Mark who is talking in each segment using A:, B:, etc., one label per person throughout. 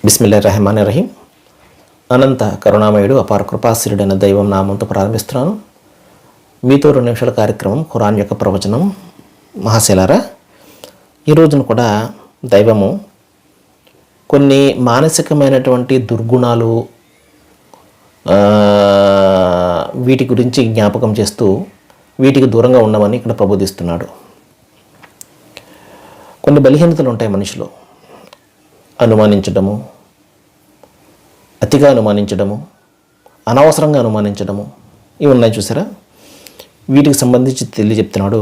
A: బిస్మిల్లాహిర్రహమానిర్రహీం. అనంత కరుణామయుడు అపార కృపాశీలుడైన దైవం నామంతో ప్రారంభిస్తున్నాను. మీతో 2 నిమిషాల కార్యక్రమం ఖురాన్ యొక్క ప్రవచనం. మహాశైలారా, ఈ రోజున కూడా దైవము కొన్ని మానసికమైనటువంటి దుర్గుణాలు వీటి గురించి జ్ఞాపకం చేస్తూ వీటికి దూరంగా ఉండమని ఇక్కడ ప్రబోధిస్తున్నాడు. కొన్ని బలహీనతలు ఉంటాయి మనిషిలో. అనుమానించడము, అతిగా అనుమానించడము, అనవసరంగా అనుమానించడము, ఇవి ఉన్నాయి చూసారా. వీటికి సంబంధించి తెలియజెప్తున్నాడు.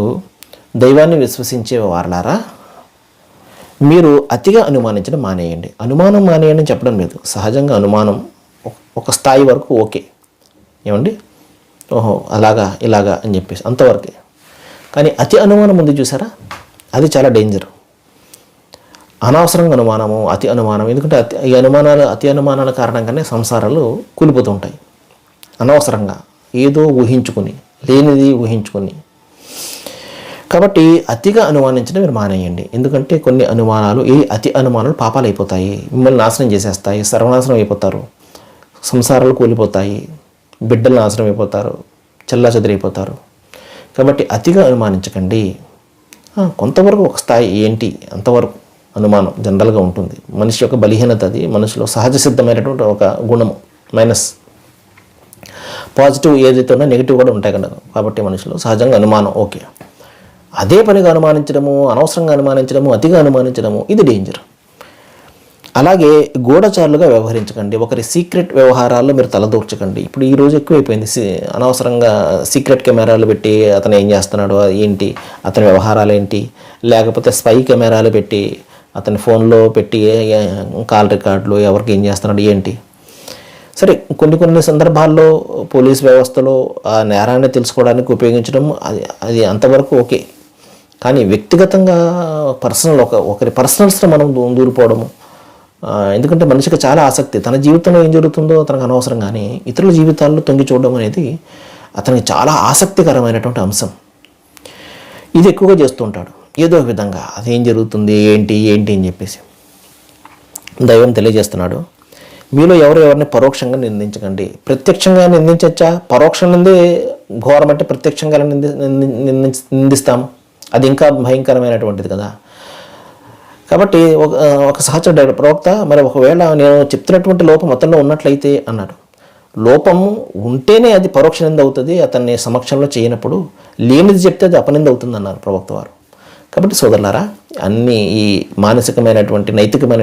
A: దైవాన్ని విశ్వసించే వారలారా, మీరు అతిగా అనుమానించడం మానేయండి. అనుమానం మానేయండి అని చెప్పడం లేదు. సహజంగా అనుమానం ఒక స్థాయి వరకు ఓకే, ఏమండి, ఓహో అలాగా ఇలాగా అని చెప్పేసి అంతవరకే. కానీ అతి అనుమానం ఉంది చూసారా, అది చాలా డేంజర్. అనవసరంగా అనుమానము, అతి అనుమానం. ఎందుకంటే అతి అనుమానాల కారణంగానే సంసారాలు కూలిపోతుంటాయి. అనవసరంగా ఏదో ఊహించుకొని, లేనిది ఊహించుకొని. కాబట్టి అతిగా అనుమానించడం మీరు మానేయండి. ఎందుకంటే కొన్ని అనుమానాలు, అతి అనుమానాలు పాపాలు అయిపోతాయి, మిమ్మల్ని నాశనం చేసేస్తాయి, సర్వనాశనం అయిపోతారు, సంసారాలు కూలిపోతాయి, బిడ్డలు నాశనం అయిపోతారు, చెల్లాచెదరైపోతారు. కాబట్టి అతిగా అనుమానించకండి. కొంతవరకు ఒక స్థాయి ఏంటి అంతవరకు అనుమానం జనరల్గా ఉంటుంది. మనిషి యొక్క బలహీనత అది. మనిషిలో సహజ సిద్ధమైనటువంటి ఒక గుణము. మైనస్ పాజిటివ్ ఏదైతే ఉన్నా నెగిటివ్ కూడా ఉంటాయి కదా. కాబట్టి మనిషిలో సహజంగా అనుమానం ఓకే. అదే పనిగా అనుమానించడము, అనవసరంగా అనుమానించడము, అతిగా అనుమానించడము, ఇది డేంజర్. అలాగే గూఢచారులుగా వ్యవహరించకండి. ఒకరి సీక్రెట్ వ్యవహారాల్లో మీరు తలదూర్చకండి. ఇప్పుడు ఈరోజు ఎక్కువైపోయింది. అనవసరంగా సీక్రెట్ కెమెరాలు పెట్టి అతను ఏం చేస్తున్నాడు ఏంటి, అతని వ్యవహారాలు ఏంటి, లేకపోతే స్పై కెమెరాలు పెట్టి అతని ఫోన్లో పెట్టి కాల్ రికార్డులు ఎవరికి ఏం చేస్తున్నాడు ఏంటి. సరే, కొన్ని సందర్భాల్లో పోలీస్ వ్యవస్థలో ఆ నేరాన్ని తెలుసుకోవడానికి ఉపయోగించడం అది అంతవరకు ఓకే. కానీ వ్యక్తిగతంగా ఒకరి పర్సనల్స్లో మనం దూరిపోవడము, ఎందుకంటే మనిషికి చాలా ఆసక్తి. తన జీవితంలో ఏం జరుగుతుందో తనకు అనవసరం, కానీ ఇతరుల జీవితాల్లో తొంగి చూడడం అనేది అతనికి చాలా ఆసక్తికరమైనటువంటి అంశం. ఇది ఎక్కువగా చేస్తూ ఉంటాడు ఏదో విధంగా. అదేం జరుగుతుంది ఏంటి అని చెప్పేసి దైవం తెలియజేస్తున్నాడు. మీలో ఎవరిని పరోక్షంగా నిందించకండి. ప్రత్యక్షంగా నిందించచ్చా? పరోక్షం నుండి ఘోరం అంటే ప్రత్యక్షంగా నిందిస్తాం, అది ఇంకా భయంకరమైనటువంటిది కదా. కాబట్టి ఒక సహచరుడు ప్రవక్త, మరి ఒకవేళ నేను చెప్తున్నటువంటి లోపం అతనిలో ఉన్నట్లయితే అన్నాడు. లోపము ఉంటేనే అది పరోక్ష నింద అవుతుంది, అతన్ని సమక్షంలో చేయనప్పుడు. లేనిది చెప్తే అది అపనింద అవుతుంది అన్నారు ప్రవక్త వారు. కాబట్టి సోదరులారా, అన్నీ ఈ మానసికమైనటువంటి నైతికమైన